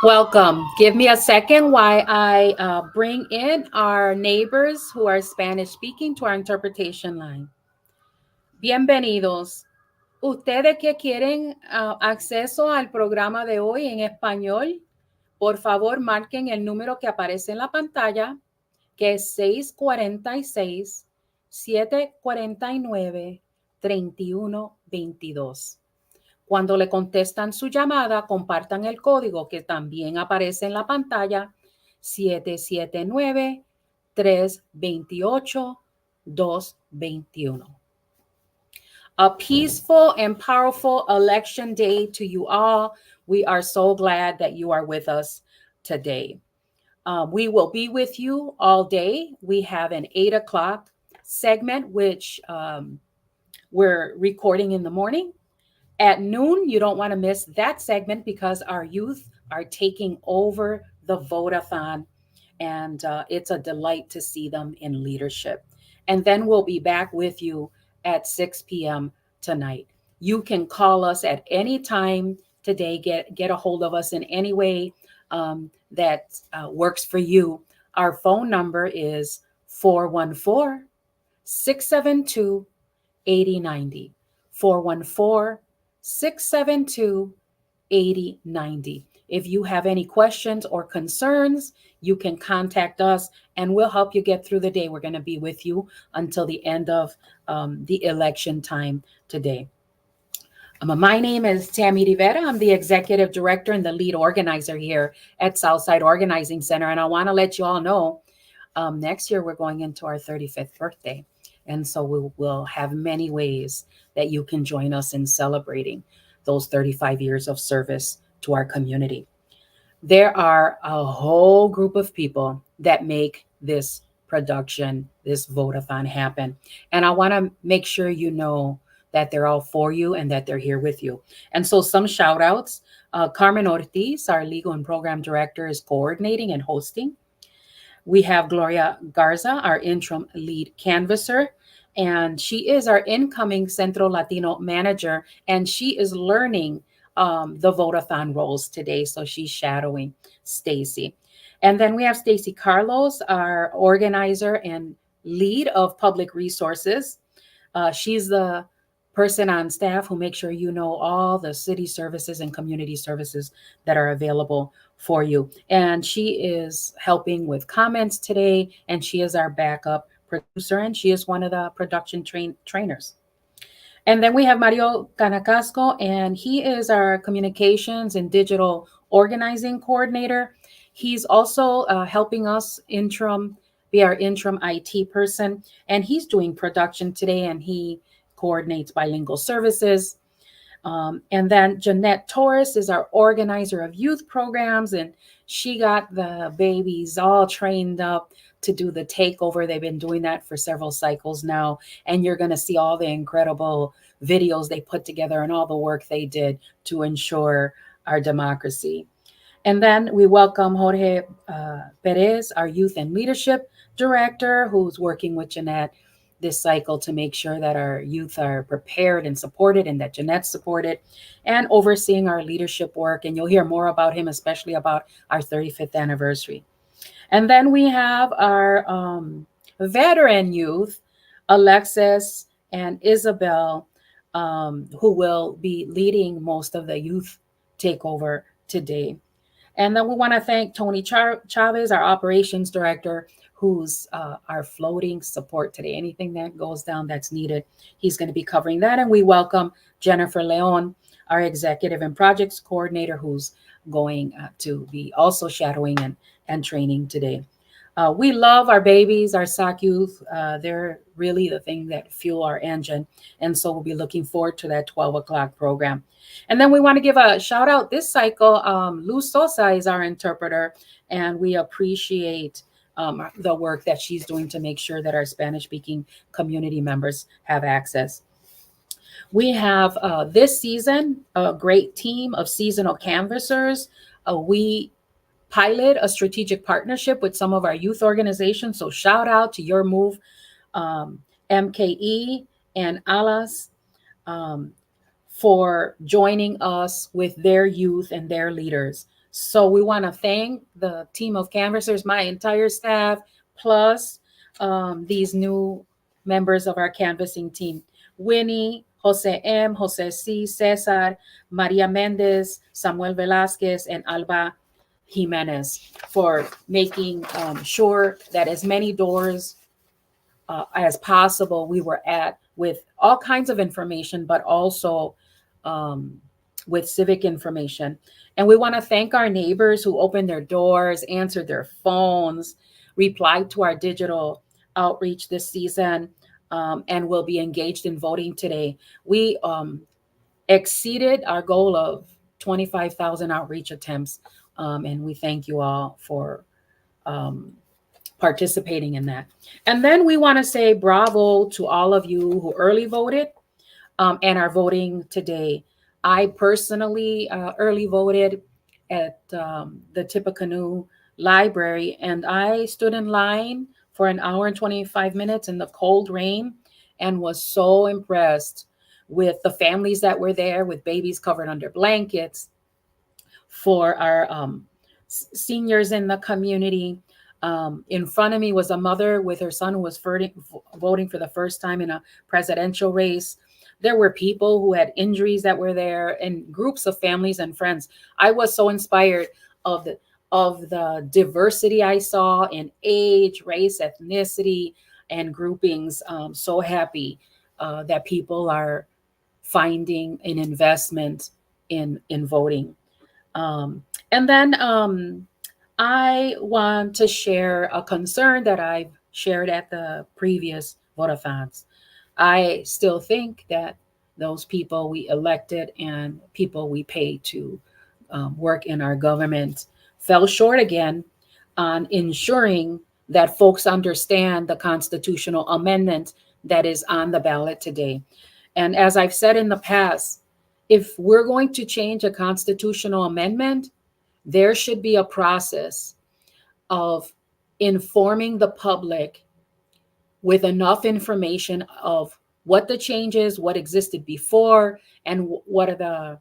Welcome. Give me a second while I bring in our neighbors who are Spanish speaking to our interpretation line. Bienvenidos. Ustedes que quieren acceso al programa de hoy en español, por favor marquen el número que aparece en la pantalla, que es 646-749-3122. Cuando le contestan su llamada, compartan el código que también aparece en la pantalla, 779-328-221. A peaceful and powerful election day to you all. We are so glad that you are with us today. We will be with you all day. We have an 8 o'clock segment, which we're recording in the morning. At noon, you don't want to miss that segment because our youth are taking over the Vote-a-Thon, and it's a delight to see them in leadership. And then we'll be back with you at 6 p.m. tonight. You can call us at any time today, get a hold of us in any way that works for you. Our phone number is 414 672 8090. 414 672 8090. If you have any questions or concerns, you can contact us and we'll help you get through the day. We're going to be with you until the end of the election time today. My name is Tammy Rivera. I'm the executive director and the lead organizer here at Southside Organizing Center. And I want to let you all know next year we're going into our 35th birthday. And so we will have many ways that you can join us in celebrating those 35 years of service to our community. There are a whole group of people that make this production, this Vote-a-Thon happen. And I want to make sure you know that they're all for you and that they're here with you. And so some shout outs. Carmen Ortiz, our legal and program director, is coordinating and hosting. We have Gloria Garza, our interim lead canvasser, and she is our incoming Centro Latino manager, and she is learning the Vote-a-Thon roles today, so she's shadowing Stacy. And then we have Stacy Carlos, our organizer and lead of public resources. She's the person on staff who makes sure you know all the city services and community services that are available for you. And she is helping with comments today, and she is our backup producer, and she is one of the production trainers. And then we have Mario Canacasco, and he is our communications and digital organizing coordinator. He's also helping us be our interim IT person, and he's doing production today, and he coordinates bilingual services. And then Jeanette Torres is our organizer of youth programs, and she got the babies all trained up to do the takeover. They've been doing that for several cycles now, and you're going to see all the incredible videos they put together and all the work they did to ensure our democracy. And then we welcome Jorge Perez, our youth and leadership director, who's working with Jeanette this cycle to make sure that our youth are prepared and supported and that Jeanette's supported and overseeing our leadership work. And you'll hear more about him, especially about our 35th anniversary. And then we have our veteran youth, Alexis and Isabel, who will be leading most of the youth takeover today. And then we want to thank Tony Chavez, our operations director, who's our floating support today. Anything that goes down that's needed, he's going to be covering that. And we welcome Jennifer Leon, our executive and projects coordinator, who's going to be also shadowing and training today. We love our babies, our SOC youth. They're really the thing that fuel our engine. And so we'll be looking forward to that 12 o'clock program. And then we want to give a shout out this cycle. Luz Sosa is our interpreter, and we appreciate the work that she's doing to make sure that our Spanish speaking community members have access. We have this season a great team of seasonal canvassers. We pilot a strategic partnership with some of our youth organizations. So shout out to Your Move, MKE, and Alas for joining us with their youth and their leaders. So we want to thank the team of canvassers, my entire staff, plus these new members of our canvassing team: Winnie, Jose M, Jose C, Cesar, Maria Mendez, Samuel Velasquez, and Alba Jimenez, for making sure that as many doors as possible we were at, with all kinds of information, but also um, with civic information. And we want to thank our neighbors who opened their doors, answered their phones, replied to our digital outreach this season, and will be engaged in voting today. We exceeded our goal of 25,000 outreach attempts, and we thank you all for um, participating in that. And then we want to say bravo to all of you who early voted and are voting today. I personally early voted at the Tippecanoe Library, and I stood in line for an hour and 25 minutes in the cold rain and was so impressed with the families that were there with babies covered under blankets, for our seniors in the community. In front of me was a mother with her son who was voting for the first time in a presidential race. There were people who had injuries that were there, and groups of families and friends. I was so inspired of the diversity I saw in age, race, ethnicity, and groupings. So happy that people are finding an investment in voting. Um, and then I want to share a concern that I've shared at the previous vote-a-thons. I still think that those people we elected and people we pay to work in our government fell short again on ensuring that folks understand the constitutional amendment that is on the ballot today. And as I've said in the past, if we're going to change a constitutional amendment, there should be a process of informing the public with enough information of what the change is, what existed before, and what are the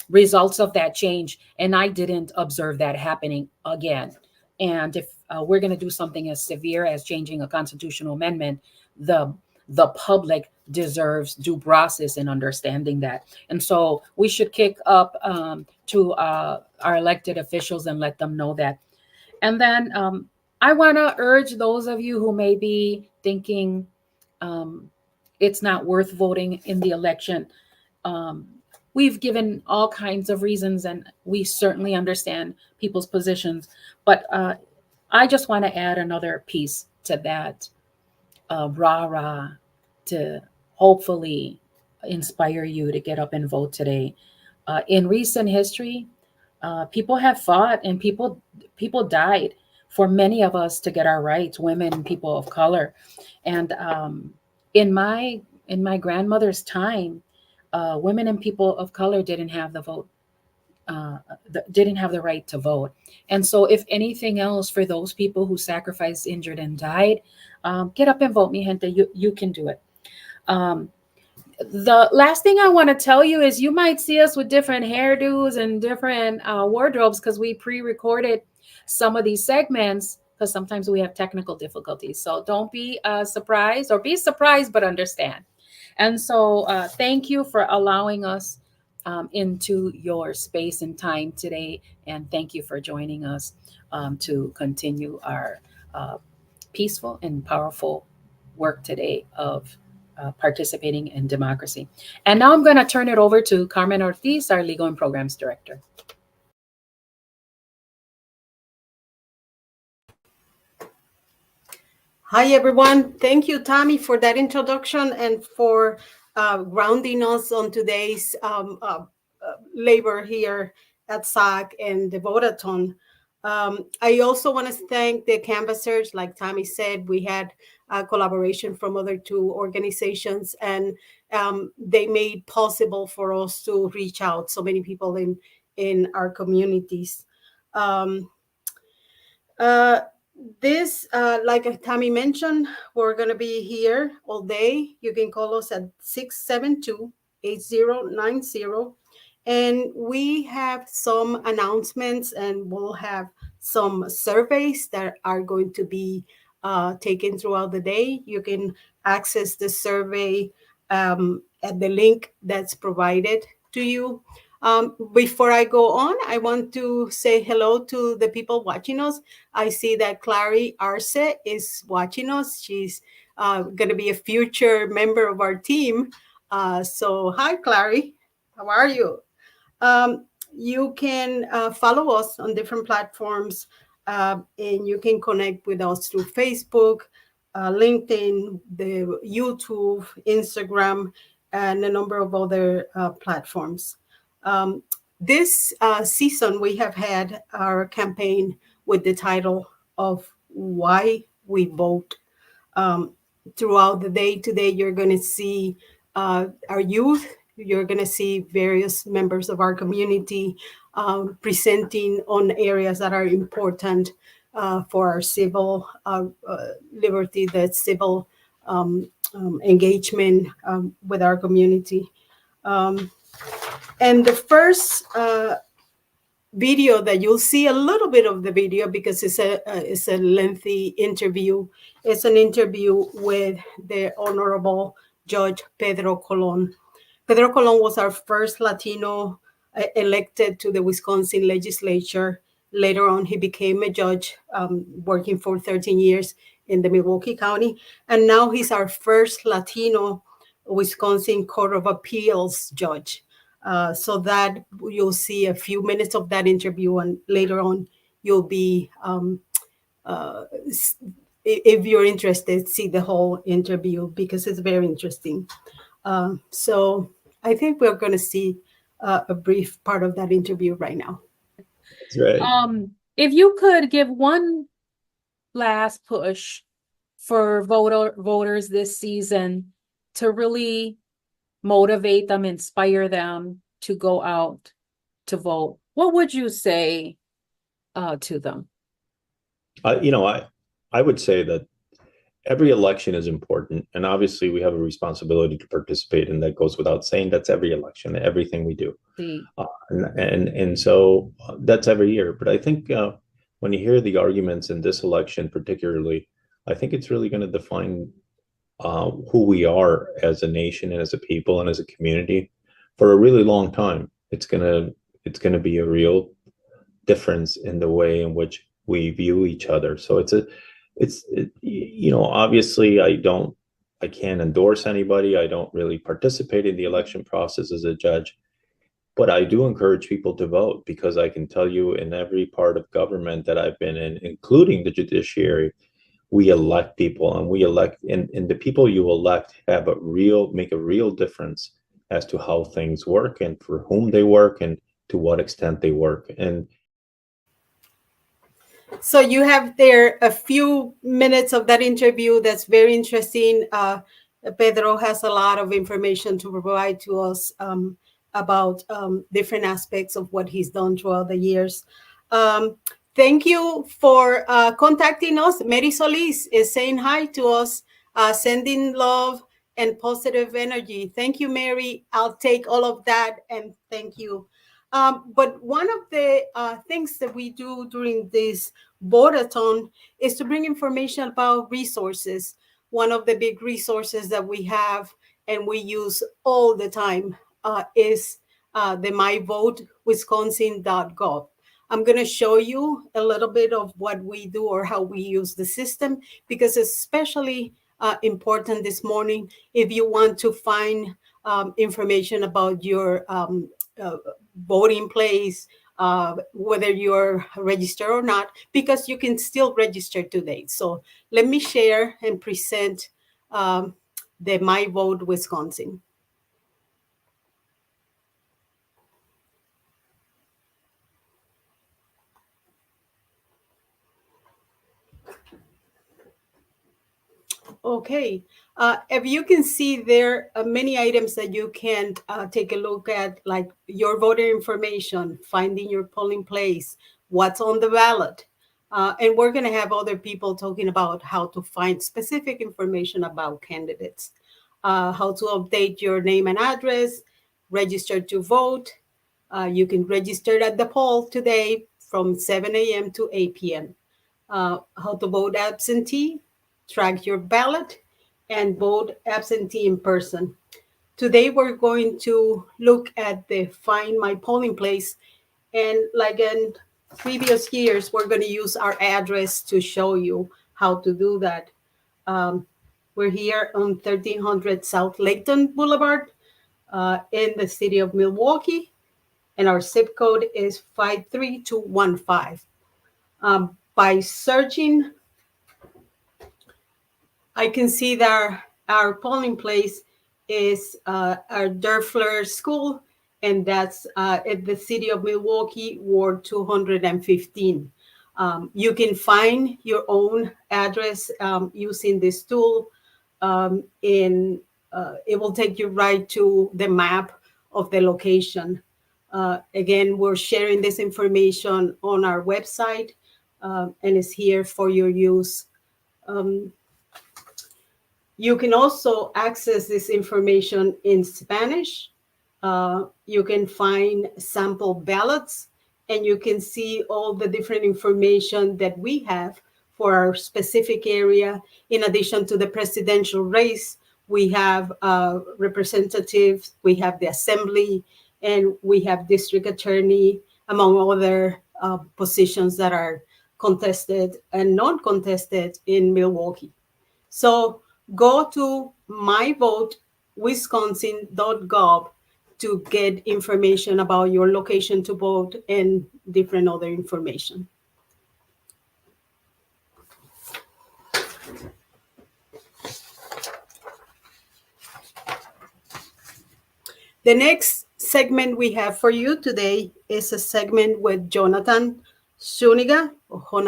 results of that change. And I didn't observe that happening again. And if we're going to do something as severe as changing a constitutional amendment, the the public deserves due process in understanding that. And so we should kick up to our elected officials and let them know that. And then I want to urge those of you who may be thinking um, it's not worth voting in the election. Um, we've given all kinds of reasons, and we certainly understand people's positions. But I just want to add another piece to that rah rah to hopefully inspire you to get up and vote today. In recent history, people have fought and people died for many of us to get our rights, women and people of color. And in my grandmother's time, women and people of color didn't have the vote, uh, didn't have the right to vote. And so, if anything else, for those people who sacrificed, injured, and died, get up and vote, mi gente. You can do it. Um, the last thing I want to tell you is you might see us with different hairdos and different wardrobes because we pre-recorded some of these segments because sometimes we have technical difficulties. So don't be surprised, or be surprised but understand. And so thank you for allowing us into your space and time today. And thank you for joining us to continue our uh, peaceful and powerful work today of participating in democracy. And now I'm going to turn it over to Carmen Ortiz, our Legal and Programs Director. Hi, everyone. Thank you, Tammy, for that introduction and for grounding us on today's labor here at SAC and the Vote-a-Thon. I also want to thank the canvassers. Like Tammy said, we had collaboration from other two organizations, and they made possible for us to reach out so many people in our communities. Um, uh, this, like Tammy mentioned, we're going to be here all day. You can call us at 672-8090. And we have some announcements, and we'll have some surveys that are going to be taken throughout the day. You can access the survey at the link that's provided to you. Before I go on, I want to say hello to the people watching us. I see that Clary Arce is watching us. She's going to be a future member of our team. So, hi, Clary. How are you? Um, you can follow us on different platforms, and you can connect with us through Facebook, LinkedIn, the YouTube, Instagram, and a number of other platforms. Um, this season, we have had our campaign with the title of Why We Vote. um, Throughout the day today, you're going to see our youth. You're going to see various members of our community presenting on areas that are important for our civil liberty, that civil engagement with our community. Um, and the first video that you'll see a little bit of the video because it's a lengthy interview. It's an interview with the Honorable Judge Pedro Colon. Pedro Colon was our first Latino elected to the Wisconsin legislature. Later on, he became a judge, working for 13 years in the Milwaukee County. And now he's our first Latino Wisconsin Court of Appeals judge. So that you'll see a few minutes of that interview, and later on, you'll be, if you're interested, see the whole interview because it's very interesting. So I think we're going to see a brief part of that interview right now. That's right. If you could give one last push for voters this season to really motivate them, inspire them to go out to vote, what would you say to them? I would say that every election is important, and obviously we have a responsibility to participate, and that goes without saying. That's every election, everything we do, so that's every year. But I think when you hear the arguments in this election, particularly, I think it's really going to define who we are as a nation and as a people and as a community for a really long time. It's gonna be a real difference in the way in which we view each other. So obviously I can't endorse anybody. I don't really participate in the election process as a judge, but I do encourage people to vote because I can tell you in every part of government that I've been in, including the judiciary, we elect people, and the people you elect make a real difference as to how things work and for whom they work and to what extent they work. And so you have there a few minutes of that interview. That's very interesting. Pedro has a lot of information to provide to us about different aspects of what he's done throughout the years. Thank you for contacting us. Mary Solis is saying hi to us, sending love and positive energy. Thank you, Mary. I'll take all of that, and thank you. But one of the things that we do during this Vote-a-Thon is to bring information about resources. One of the big resources that we have and we use all the time is the myvotewisconsin.gov. I'm going to show you a little bit of what we do or how we use the system because it's especially important this morning if you want to find information about your voting place, whether you're registered or not, because you can still register today. So let me share and present the My Vote Wisconsin. Okay, if you can see there are many items that you can take a look at, like your voter information, finding your polling place, what's on the ballot. And we're going to have other people talking about how to find specific information about candidates, how to update your name and address, register to vote, You can register at the poll today from 7 a.m. to 8 p.m. How to vote absentee, track your ballot, and vote absentee in person. Today, we're going to look at the Find My Polling Place. And like in previous years, we're going to use our address to show you how to do that. Um, we're here on 1300 South Layton Boulevard in the city of Milwaukee, and our zip code is 53215. By searching, I can see that our polling place is our Durfler School, and that's at the city of Milwaukee, Ward 215. You can find your own address using this tool, and it will take you right to the map of the location. Again, we're sharing this information on our website, and it's here for your use. You can also access this information in Spanish. You can find sample ballots, and you can see all the different information that we have for our specific area. In addition to the presidential race, we have representatives, we have the assembly, and we have district attorney, among other positions that are contested and non-contested in Milwaukee. So go to myvotewisconsin.gov to get information about your location to vote and different other information. The next segment we have for you today is a segment with Jonathan Zuniga, and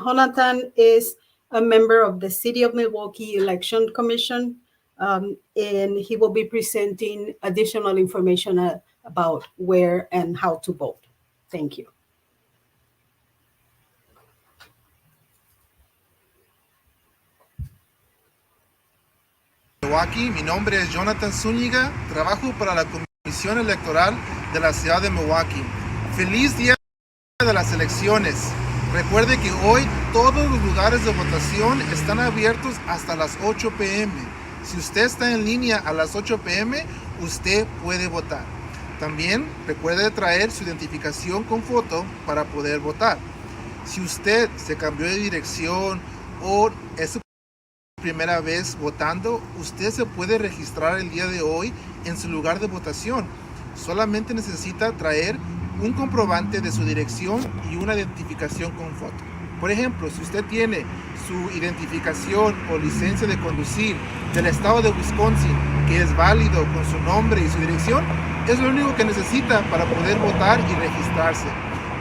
Jonathan is a member of the City of Milwaukee Election Commission, and he will be presenting additional information about where and how to vote. Thank you. Milwaukee, mi nombre es Jonathan Zúñiga, trabajo para la Comisión Electoral de la ciudad de Milwaukee. Feliz día de las elecciones. Recuerde que hoy todos los lugares de votación están abiertos hasta las 8 p.m. Si usted está en línea a las 8 p.m., usted puede votar. También recuerde traer su identificación con foto para poder votar. Si usted se cambió de dirección o es su primera vez votando, usted se puede registrar el día de hoy en su lugar de votación. Solamente necesita traer un comprobante de su dirección y una identificación con foto. Por ejemplo, si usted tiene su identificación o licencia de conducir del estado de Wisconsin, que es válido con su nombre y su dirección, es lo único que necesita para poder votar y registrarse.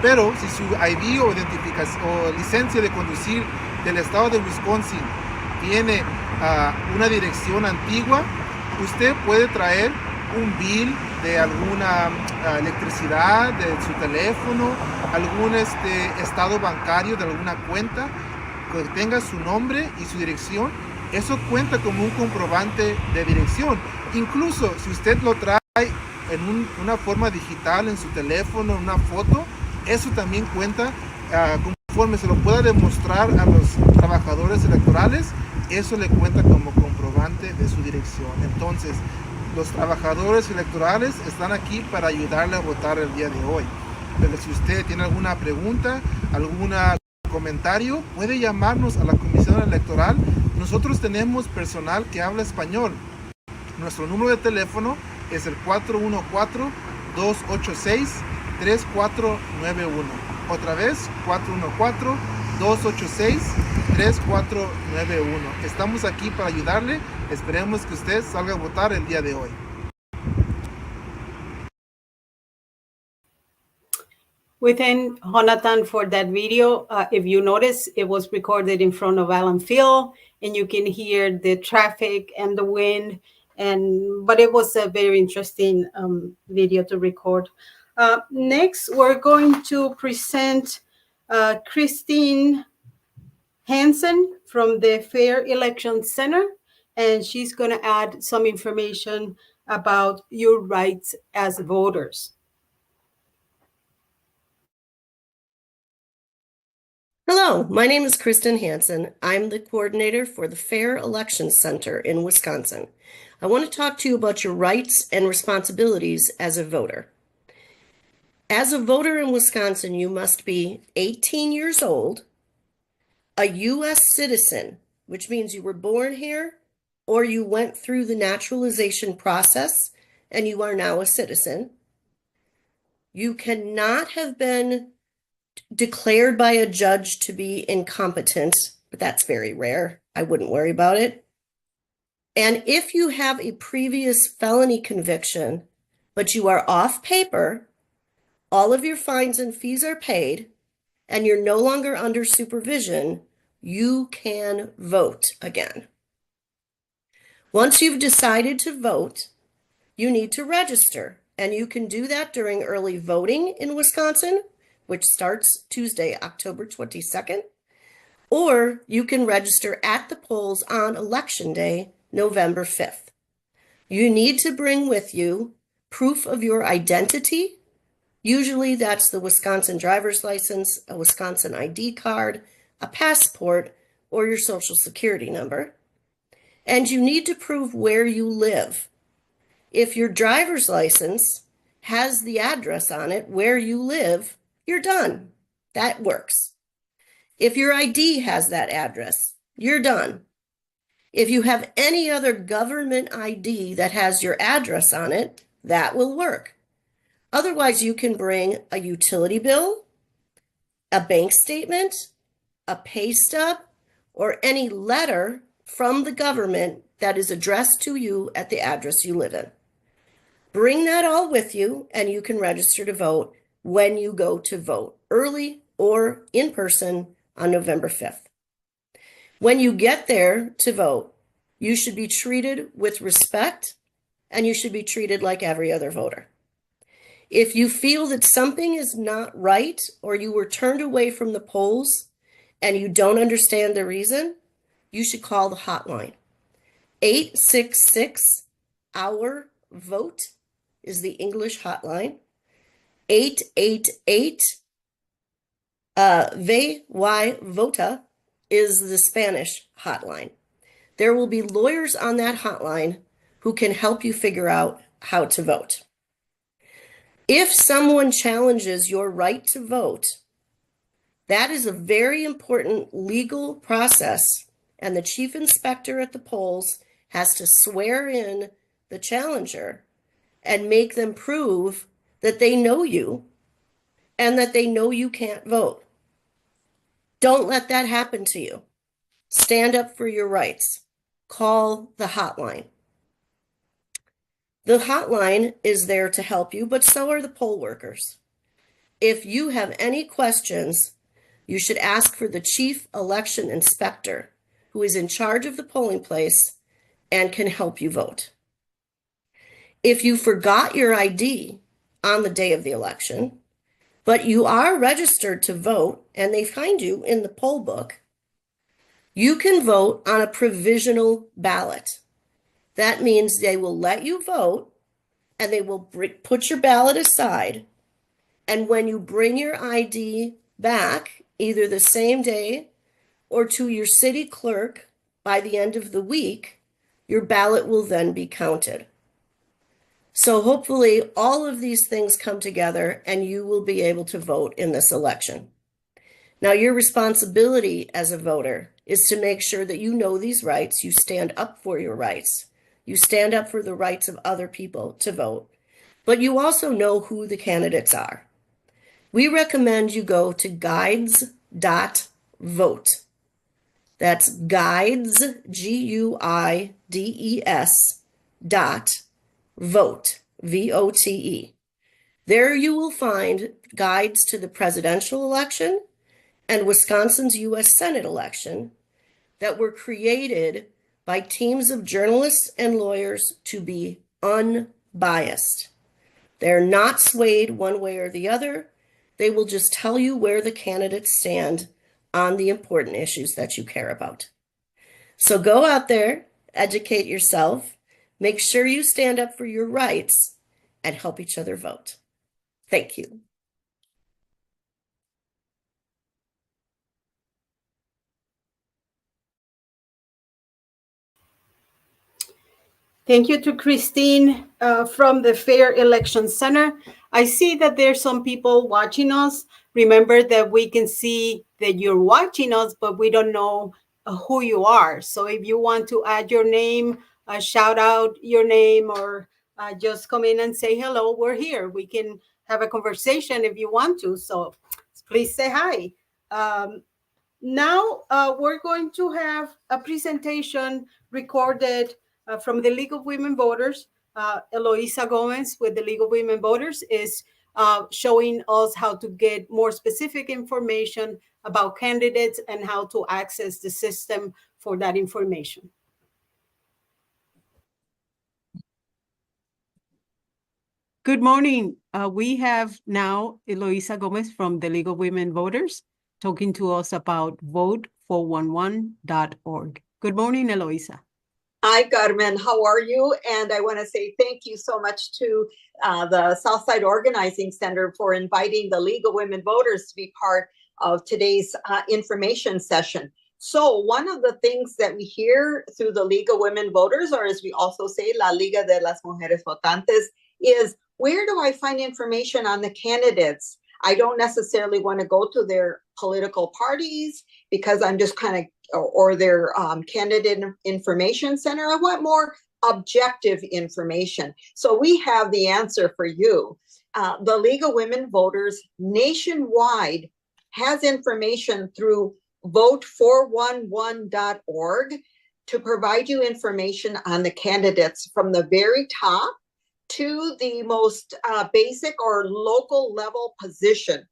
Pero si su ID o identificación o licencia de conducir del estado de Wisconsin tiene una dirección antigua, usted puede traer un bill de alguna electricidad, de su teléfono, algún estado bancario de alguna cuenta que tenga su nombre y su dirección. Eso cuenta como un comprobante de dirección. Incluso si usted lo trae en una forma digital en su teléfono, una foto, eso también cuenta conforme se lo pueda demostrar a los trabajadores electorales. Eso le cuenta como comprobante de su dirección. Entonces, los trabajadores electorales están aquí para ayudarle a votar el día de hoy. Pero si usted tiene alguna pregunta, algún comentario, puede llamarnos a la Comisión Electoral. Nosotros tenemos personal que habla español. Nuestro número de teléfono es el 414-286-3491. Otra vez, 414-286-3491. Estamos aquí para ayudarle. Esperemos que usted salga a votar el día de hoy. We thank Jonathan for that video. If you notice, it was recorded in front of Allen Field, and you can hear the traffic and the wind. But it was a very interesting video to record. Next, we're going to present Christine Hansen from the Fair Election Center, and she's going to add some information about your rights as voters. Hello, my name is Kristen Hansen. I'm the coordinator for the Fair Elections Center in Wisconsin. I want to talk to you about your rights and responsibilities as a voter. As a voter in Wisconsin, you must be 18 years old, a U.S. citizen, which means you were born here or you went through the naturalization process and you are now a citizen. You cannot have been declared by a judge to be incompetent, but that's very rare. I wouldn't worry about it. And if you have a previous felony conviction, but you are off paper, all of your fines and fees are paid, and you're no longer under supervision, you can vote again. Once you've decided to vote, you need to register, and you can do that during early voting in Wisconsin, which starts Tuesday, October 22nd, or you can register at the polls on Election Day, November 5th. You need to bring with you proof of your identity. Usually that's the Wisconsin driver's license, a Wisconsin ID card, a passport, or your social security number. And you need to prove where you live. If your driver's license has the address on it where you live, you're done. That works. If your ID has that address, you're done. If you have any other government ID that has your address on it, that will work. Otherwise, you can bring a utility bill, a bank statement, a pay stub, or any letter from the government that is addressed to you at the address you live in. Bring that all with you, and you can register to vote when you go to vote, early or in person on November 5th. When you get there to vote, you should be treated with respect, and you should be treated like every other voter. If you feel that something is not right, or you were turned away from the polls and you don't understand the reason, you should call the hotline. 866-OUR-VOTE is the English hotline. 888 VOTA is the Spanish hotline. There will be lawyers on that hotline who can help you figure out how to vote. If someone challenges your right to vote, that is a very important legal process, and the chief inspector at the polls has to swear in the challenger and make them prove that they know you and that they know you can't vote. Don't let that happen to you. Stand up for your rights. Call the hotline. The hotline is there to help you, but so are the poll workers. If you have any questions, you should ask for the chief election inspector, who is in charge of the polling place and can help you vote. If you forgot your ID on the day of the election, but you are registered to vote and they find you in the poll book, you can vote on a provisional ballot. That means they will let you vote and they will put your ballot aside. And when you bring your ID back, either the same day or to your city clerk by the end of the week, your ballot will then be counted. So hopefully all of these things come together and you will be able to vote in this election. Now, your responsibility as a voter is to make sure that you know these rights, you stand up for your rights, you stand up for the rights of other people to vote, but you also know who the candidates are. We recommend you go to guides.vote. That's guides, GUIDES.vote, VOTE. There you will find guides to the presidential election and Wisconsin's U.S. Senate election that were created by teams of journalists and lawyers to be unbiased. They're not swayed one way or the other. They will just tell you where the candidates stand on the important issues that you care about. So go out there, educate yourself, Make sure you stand up for your rights and help each other vote. Thank you. Thank you to Christine from the Fair Election Center. I see that there's some people watching us. Remember that we can see that you're watching us, but we don't know who you are. So if you want to add your name, shout out your name, or just come in and say hello, we're here. We can have a conversation if you want to. So please say hi. Now we're going to have a presentation recorded from the League of Women Voters. Eloisa Gomez with the League of Women Voters is showing us how to get more specific information about candidates and how to access the system for that information. Good morning. We have now Eloisa Gomez from the League of Women Voters talking to us about Vote411.org. Good morning, Eloisa. Hi, Carmen. How are you? And I want to say thank you so much to the Southside Organizing Center for inviting the League of Women Voters to be part of today's information session. So one of the things that we hear through the League of Women Voters, or as we also say, La Liga de las Mujeres Votantes, is where do I find information on the candidates? I don't necessarily want to go to their political parties because I'm just kind of, or their candidate information center. I want more objective information. So we have the answer for you. The League of Women Voters nationwide has information through Vote411.org to provide you information on the candidates from the very top to the most basic or local level position.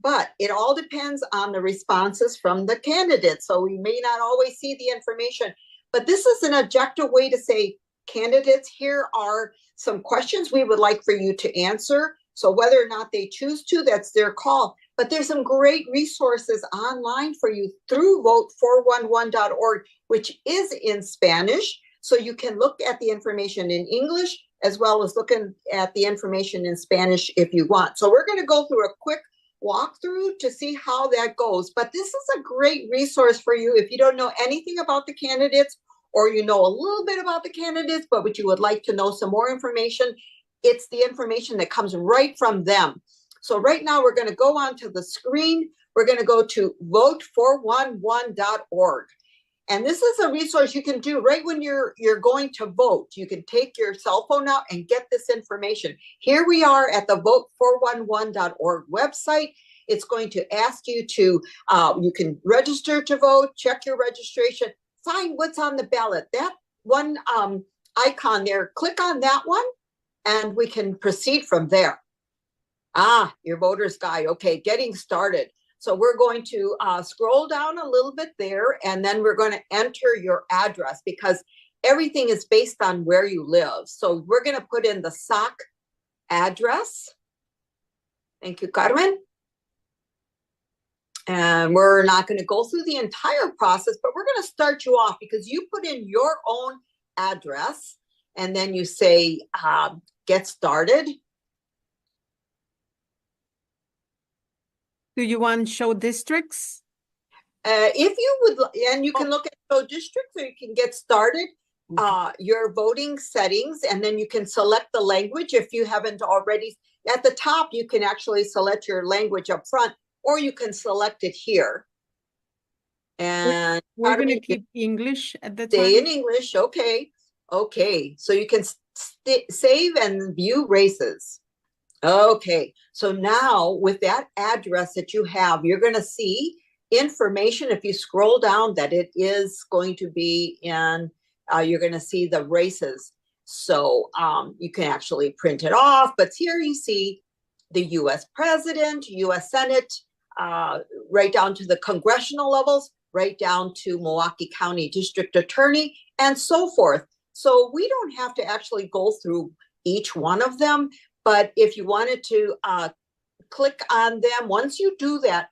But it all depends on the responses from the candidates. So we may not always see the information, but this is an objective way to say, candidates, here are some questions we would like for you to answer. So whether or not they choose to, that's their call. But there's some great resources online for you through Vote411.org, which is in Spanish. So you can look at the information in English as well as looking at the information in Spanish if you want. So we're going to go through a quick walkthrough to see how that goes. But this is a great resource for you if you don't know anything about the candidates, or you know a little bit about the candidates, but you would like to know some more information. It's the information that comes right from them. So right now we're going to go onto the screen. We're going to go to Vote411.org. And this is a resource you can do right when you're going to vote. You can take your cell phone out and get this information. Here we are at the Vote411.org website. It's going to ask you to, you can register to vote, check your registration, find what's on the ballot. That one icon there, click on that one, and we can proceed from there. Your voter's guide. Okay, getting started. So we're going to scroll down a little bit there, and then we're going to enter your address because everything is based on where you live. So we're going to put in the SOC address. Thank you, Carmen. And we're not going to go through the entire process, but we're going to start you off because you put in your own address, and then you say, get started. Do you want to show districts? If you would, and you can look at show districts, or you can get started your voting settings, and then you can select the language if you haven't already. At the top, you can actually select your language up front, or you can select it here. And we're going to keep English at the stay time. in English. Okay. Okay. So you can save and view races. Okay, so now with that address that you have, you're going to see information. If you scroll down, that it is going to be in, you're going to see the races. So you can actually print it off, but here you see the US President, US Senate, right down to the congressional levels, right down to Milwaukee County District Attorney, and so forth. So we don't have to actually go through each one of them. But if you wanted to click on them, once you do that,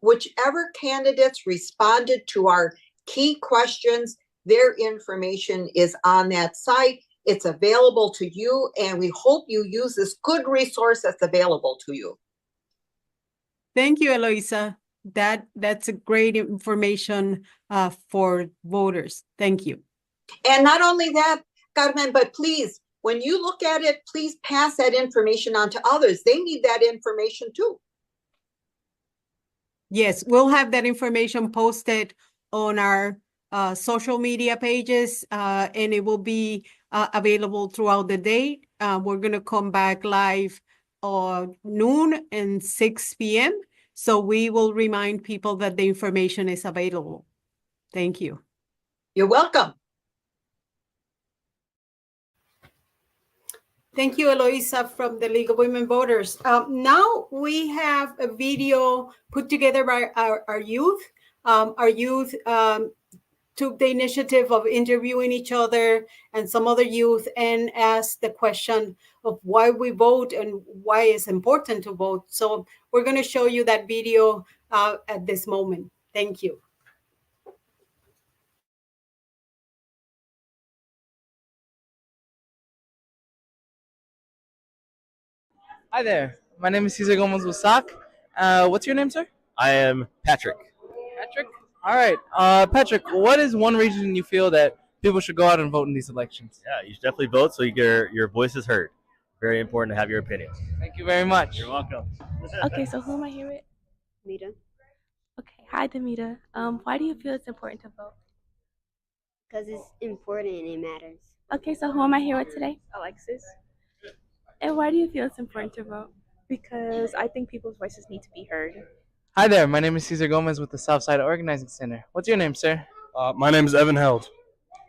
whichever candidates responded to our key questions, their information is on that site. It's available to you, and we hope you use this good resource that's available to you. Thank you, Eloisa. That's a great information for voters. Thank you. And not only that, Carmen, but please, when you look at it, please pass that information on to others. They need that information too. Yes, we'll have that information posted on our social media pages, and it will be available throughout the day. We're going to come back live noon and 6 p.m. So we will remind people that the information is available. Thank you. You're welcome. Thank you, Eloisa from the League of Women Voters. Now we have a video put together by our youth. Our youth took the initiative of interviewing each other and some other youth and asked the question of why we vote and why it's important to vote. So we're going to show you that video at this moment. Thank you. Hi there. My name is Cesar Gomez Wasak. What's your name, sir? I am Patrick. Patrick. All right. Patrick, what is one reason you feel that people should go out and vote in these elections? Yeah, you should definitely vote so your voice is heard. Very important to have your opinion. Thank you very much. You're welcome. Okay, so who am I here with? Mita, Okay, hi Demita. Why do you feel it's important to vote? because it's important and it matters. Okay, so who am I here with today? Alexis, And why do you feel it's important to vote? because I think people's voices need to be heard. Hi there. My name is Cesar Gomez with the Southside Organizing Center. What's your name, sir? My name is Evan Held.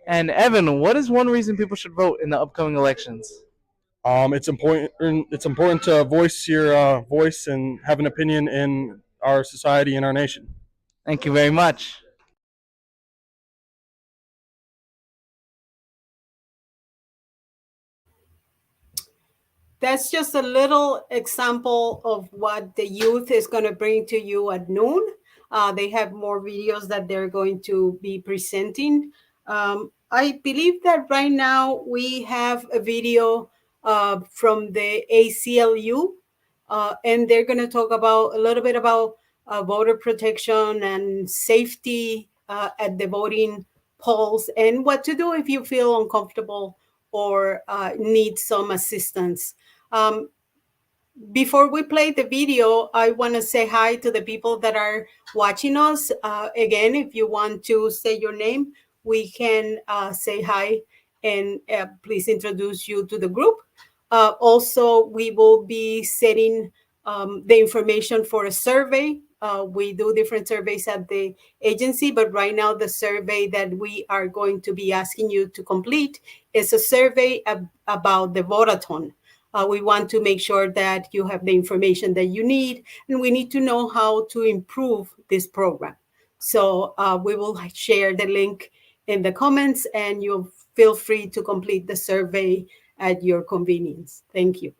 And Evan, what is one reason people should vote in the upcoming elections? It's important to voice your voice and have an opinion in our society and our nation. Thank you very much. That's just a little example of what the youth is going to bring to you at noon. They have more videos that they're going to be presenting. I believe that right now we have a video from the ACLU, and they're going to talk about a little bit about voter protection and safety at the voting polls and what to do if you feel uncomfortable or need some assistance. Before we play the video, I want to say hi to the people that are watching us. Again, if you want to say your name, we can say hi and please introduce you to the group. Also, we will be setting the information for a survey. We do different surveys at the agency, but right now the survey that we are going to be asking you to complete is a survey about the Vote-a-Thon. We want to make sure that you have the information that you need, and we need to know how to improve this program. So we will share the link in the comments, and you'll feel free to complete the survey at your convenience. Thank you.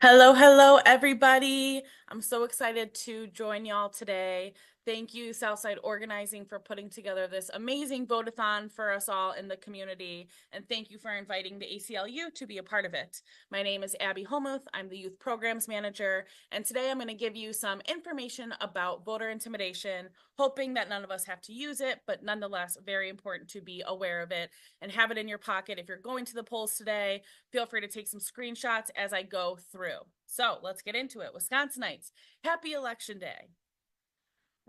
Hello, everybody. I'm so excited to join y'all today. Thank you, Southside Organizing, for putting together this amazing vote-a-thon for us all in the community. And thank you for inviting the ACLU to be a part of it. My name is Abby Holmuth. I'm the Youth Programs Manager. And today I'm going to give you some information about voter intimidation, hoping that none of us have to use it, but nonetheless, very important to be aware of it and have it in your pocket. If you're going to the polls today, feel free to take some screenshots as I go through. So let's get into it. Wisconsinites, happy Election Day.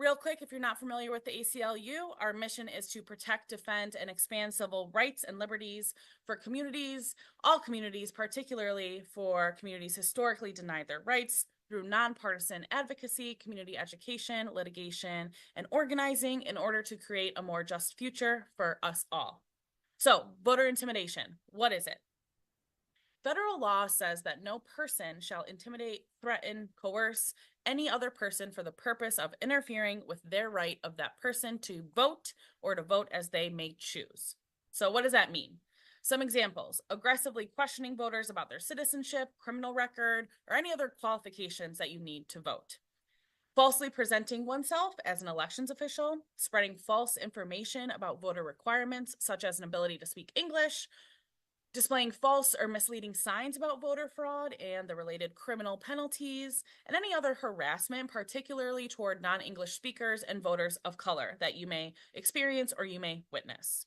Real quick, if you're not familiar with the ACLU, our mission is to protect, defend, and expand civil rights and liberties for communities, all communities, particularly for communities historically denied their rights through nonpartisan advocacy, community education, litigation, and organizing in order to create a more just future for us all. So, voter intimidation, what is it? Federal law says that no person shall intimidate, threaten, coerce any other person for the purpose of interfering with their right of that person to vote or to vote as they may choose. So what does that mean? Some examples: aggressively questioning voters about their citizenship, criminal record, or any other qualifications that you need to vote. falsely presenting oneself as an elections official, spreading false information about voter requirements, such as an ability to speak English, displaying false or misleading signs about voter fraud and the related criminal penalties, and any other harassment, particularly toward non-English speakers and voters of color that you may experience or you may witness.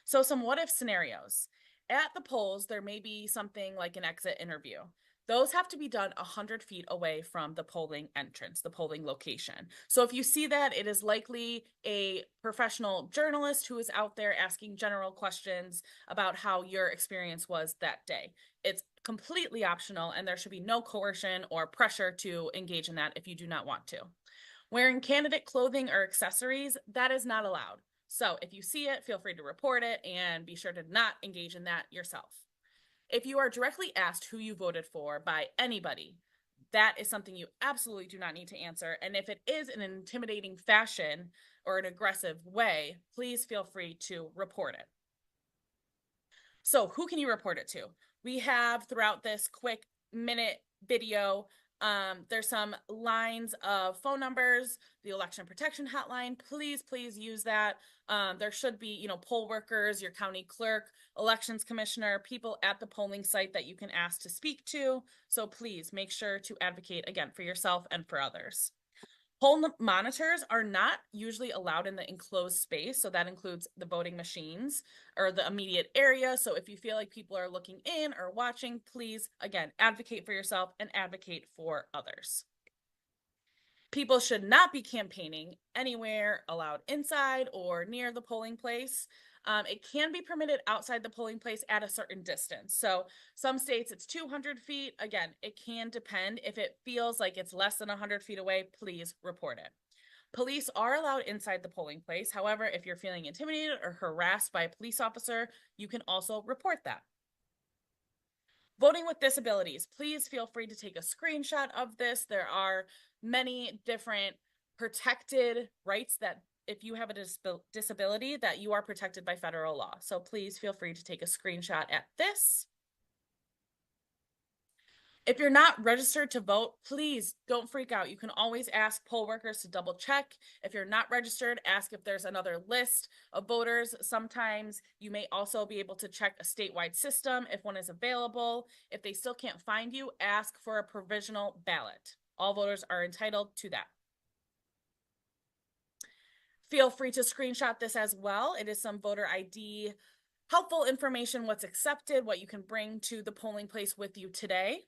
So some what-if scenarios. At the polls, there may be something like an exit interview. Those have to be done 100 feet away from the polling entrance, the polling location. So if you see that, it is likely a professional journalist who is out there asking general questions about how your experience was that day. It's completely optional, and there should be no coercion or pressure to engage in that if you do not want to. Wearing candidate clothing or accessories, that is not allowed. So if you see it, feel free to report it and be sure to not engage in that yourself. If you are directly asked who you voted for by anybody, that is something you absolutely do not need to answer. And if it is in an intimidating fashion or an aggressive way, please feel free to report it. So who can you report it to? We have throughout this quick minute video, there's some lines of phone numbers, the election protection hotline. Please use that. There should be, poll workers, your county clerk, elections commissioner, people at the polling site that you can ask to speak to. So please make sure to advocate, again, for yourself and for others. Poll monitors are not usually allowed in the enclosed space, so that includes the voting machines or the immediate area. So if you feel like people are looking in or watching, please, again, advocate for yourself and advocate for others. People should not be campaigning anywhere allowed inside or near the polling place. It can be permitted outside the polling place at a certain distance. So some states it's 200 feet. Again, it can depend. If it feels like it's less than 100 feet away, please report it. Police are allowed inside the polling place. However, if you're feeling intimidated or harassed by a police officer, you can also report that. Voting with disabilities, please feel free to take a screenshot of this. There are many different protected rights that if you have a disability that you are protected by federal law. So please feel free to take a screenshot at this. If you're not registered to vote, please don't freak out. You can always ask poll workers to double check. If you're not registered, ask if there's another list of voters. Sometimes you may also be able to check a statewide system if one is available. If they still can't find you, ask for a provisional ballot. All voters are entitled to that. Feel free to screenshot this as well. It is some voter ID helpful information, what's accepted, what you can bring to the polling place with you today.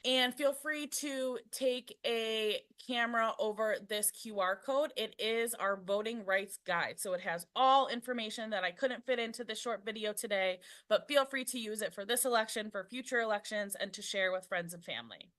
And feel free to take a camera over this QR code. It is our voting rights guide. So it has all information that I couldn't fit into this short video today, but feel free to use it for this election, for future elections, and to share with friends and family.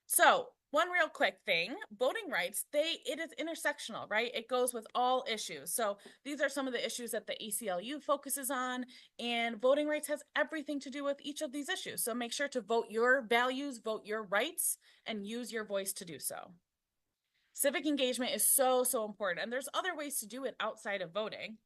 So one real quick thing, voting rights, it is intersectional, right? It goes with all issues. So these are some of the issues that the ACLU focuses on, and voting rights has everything to do with each of these issues. So make sure to vote your values, vote your rights, and use your voice to do so. Civic engagement is so important, and there's other ways to do it outside of voting.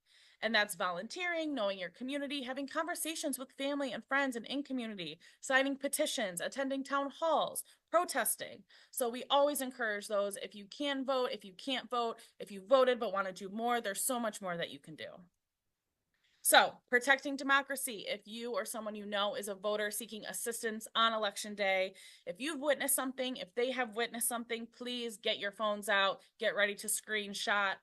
And that's volunteering, knowing your community, having conversations with family and friends and in community, signing petitions, attending town halls, protesting. So we always encourage those. If you can vote, if you can't vote, if you voted but want to do more, there's so much more that you can do. So protecting democracy, if you or someone you know is a voter seeking assistance on election day, if you've witnessed something, if they have witnessed something, please get your phones out, get ready to screenshot.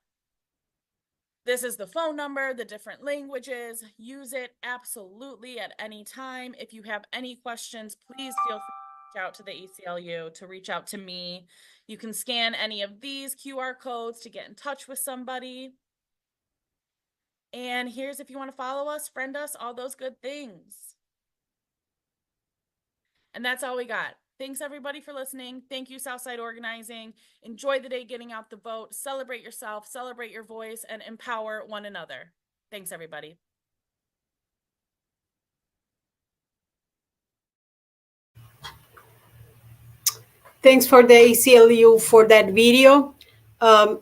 This is the phone number, the different languages. Use it absolutely at any time. If you have any questions, please feel free to reach out to the ACLU, to reach out to me. You can scan any of these QR codes to get in touch with somebody. And here's if you want to follow us, friend us, all those good things. And that's all we got. Thanks everybody for listening. Thank you, Southside Organizing. Enjoy the day getting out the vote. Celebrate yourself, celebrate your voice, and empower one another. Thanks, everybody. Thanks for the ACLU for that video.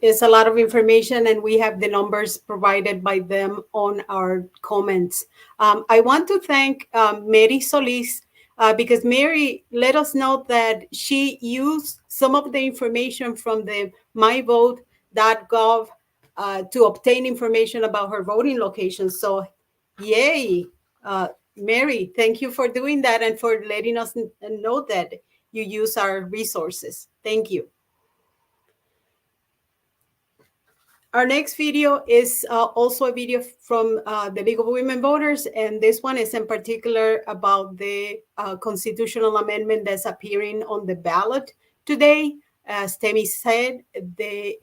It's a lot of information, and we have the numbers provided by them on our comments. I want to thank Mary Solis because Mary let us know that she used some of the information from the myvote.gov to obtain information about her voting location. So, yay. Mary, thank you for doing that and for letting us know that you use our resources. Thank you. Our next video is also a video from the League of Women Voters, and this one is in particular about the constitutional amendment that's appearing on the ballot today. As Temi said, the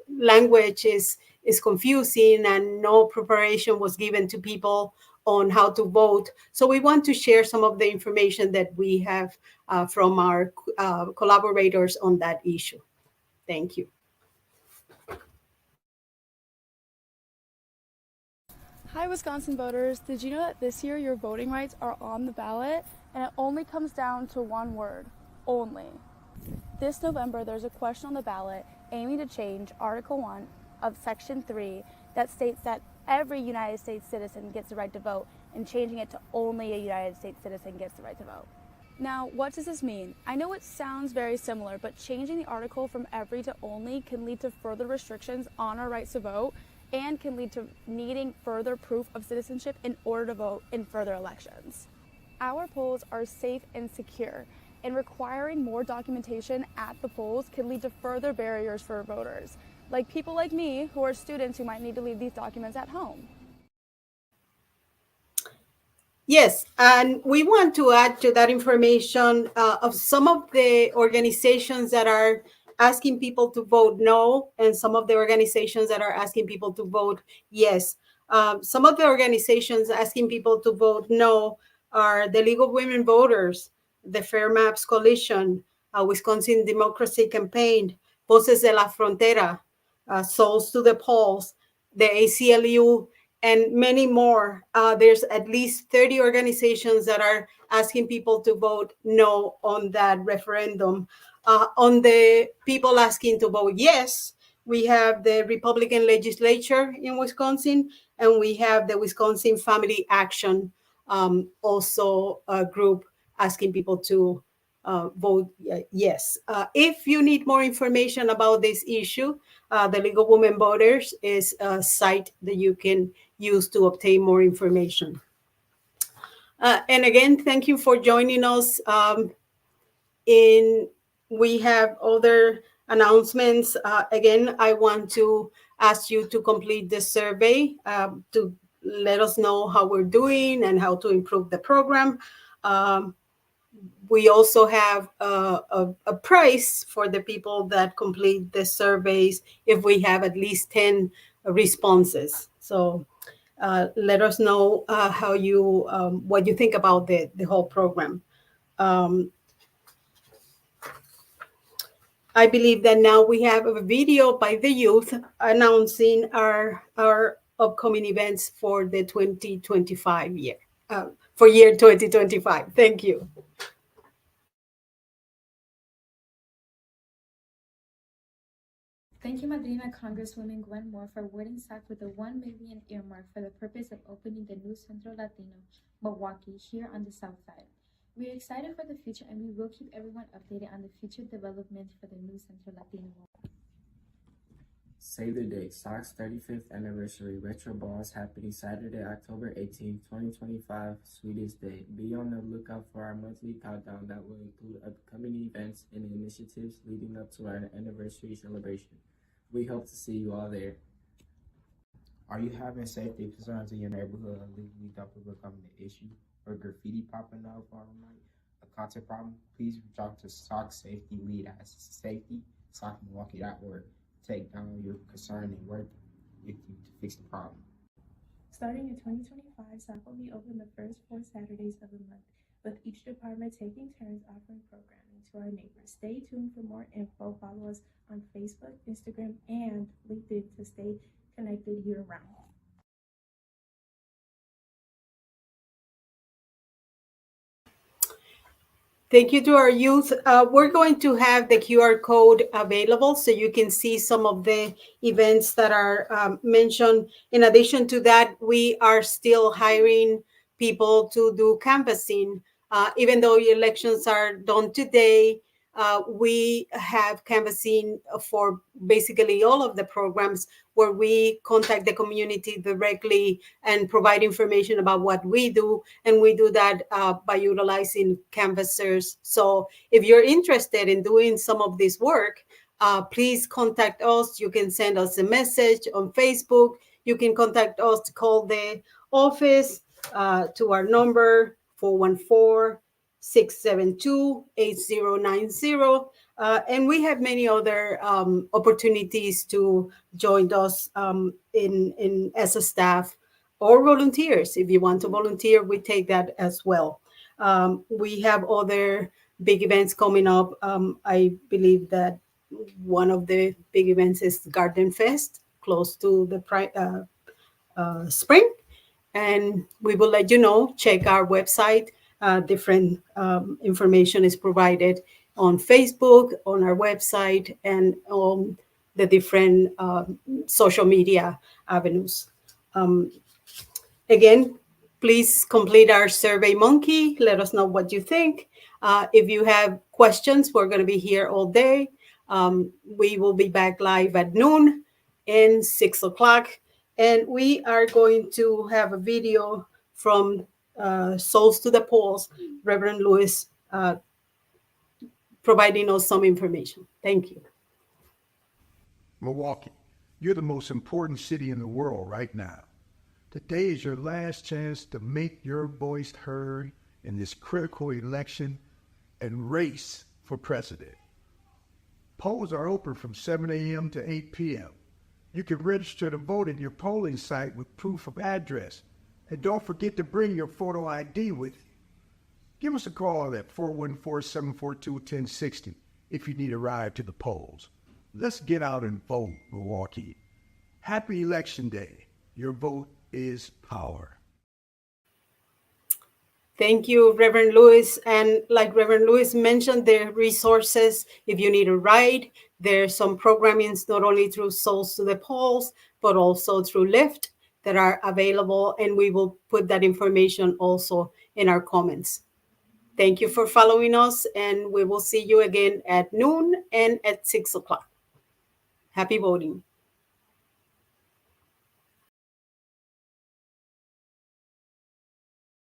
language is confusing and no preparation was given to people on how to vote. So we want to share some of the information that we have from our collaborators on that issue. Thank you. Hi, Wisconsin voters. Did you know that this year your voting rights are on the ballot and it only comes down to one word, only? This November, there's a question on the ballot aiming to change Article 1 of Section 3 that states that every United States citizen gets the right to vote and changing it to only a United States citizen gets the right to vote. Now, what does this mean? I know it sounds very similar, but changing the article from every to only can lead to further restrictions on our rights to vote and can lead to needing further proof of citizenship in order to vote in further elections. Our polls are safe and secure, and requiring more documentation at the polls can lead to further barriers for voters, like people like me who are students who might need to leave these documents at home. Yes, and we want to add to that information of some of the organizations that are asking people to vote no, and some of the organizations that are asking people to vote yes. Some of the organizations asking people to vote no are the League of Women Voters, the Fair Maps Coalition, Wisconsin Democracy Campaign, Voces de la Frontera, Souls to the Polls, the ACLU, and many more. There's at least 30 organizations that are asking people to vote no on that referendum. On the people asking to vote yes, we have the Republican legislature in Wisconsin, and we have the Wisconsin Family Action, also a group asking people to vote yes. If you need more information about this issue, the League of Women Voters is a site that you can use to obtain more information. And again, thank you for joining us. We have other announcements. Again, I want to ask you to complete the survey to let us know how we're doing and how to improve the program. We also have a prize for the people that complete the surveys if we have at least 10 responses. So let us know how you what you think about the whole program. I believe that now we have a video by the youth announcing our upcoming events for the 2025 year, for year 2025. Thank you. Thank you, Madrina Congresswoman Gwen Moore, for awarding SAC with a $1 million earmark for the purpose of opening the new Centro Latino Milwaukee here on the South Side. We are excited for the future, and we will keep everyone updated on the future developments for the new Centro Latino Milwaukee. Save the date, SOC's 35th anniversary retro ball is happening Saturday, October 18, 2025, Sweetest Day. Be on the lookout for our monthly countdown that will include upcoming events and initiatives leading up to our anniversary celebration. We hope to see you all there. Are you having safety concerns in your neighborhood? Illegally dumping becoming an issue, or graffiti popping up all night? A content problem? Please reach out to SOC Safety Lead at safety.socmilwaukee.org. Take down your concern and work with you to fix the problem. Starting in 2025, SOC will be open the first 4 Saturdays of the month, with each department taking turns offering programming to our neighbors. Stay tuned for more info. Follow us on Facebook, Instagram, and LinkedIn to stay connected year-round. Thank you to our youth. We're going to have the QR code available so you can see some of the events that are mentioned. In addition to that, we are still hiring people to do canvassing Even though elections are done today, we have canvassing for basically all of the programs where we contact the community directly and provide information about what we do. And we do that by utilizing canvassers. So if you're interested in doing some of this work, please contact us. You can send us a message on Facebook. You can contact us to call the office to our number 414-672-8090. And we have many other opportunities to join us in as a staff or volunteers. If you want to volunteer, we take that as well. We have other big events coming up. I believe that one of the big events is Garden Fest, close to the spring. And we will let you know. Check our website. Different information is provided on Facebook, on our website, and on the different social media avenues. Again, please complete our Survey Monkey. Let us know what you think. If you have questions, we're going to be here all day. We will be back live at noon and 6 o'clock. And we are going to have a video from Souls to the Polls, Reverend Lewis, providing us some information. Thank you. Milwaukee, you're the most important city in the world right now. Today is your last chance to make your voice heard in this critical election and race for president. Polls are open from 7 a.m. to 8 p.m. You can register to vote at your polling site with proof of address. And don't forget to bring your photo ID with you. Give us a call at 414-742-1060 if you need a ride to the polls. Let's get out and vote, Milwaukee. Happy Election Day. Your vote is power. Thank you, Reverend Lewis. And like Reverend Lewis mentioned, there are resources if you need a ride. There's some programmings not only through Souls to the Polls, but also through Lyft that are available. And we will put that information also in our comments. Thank you for following us. And we will see you again at noon and at 6 o'clock. Happy voting.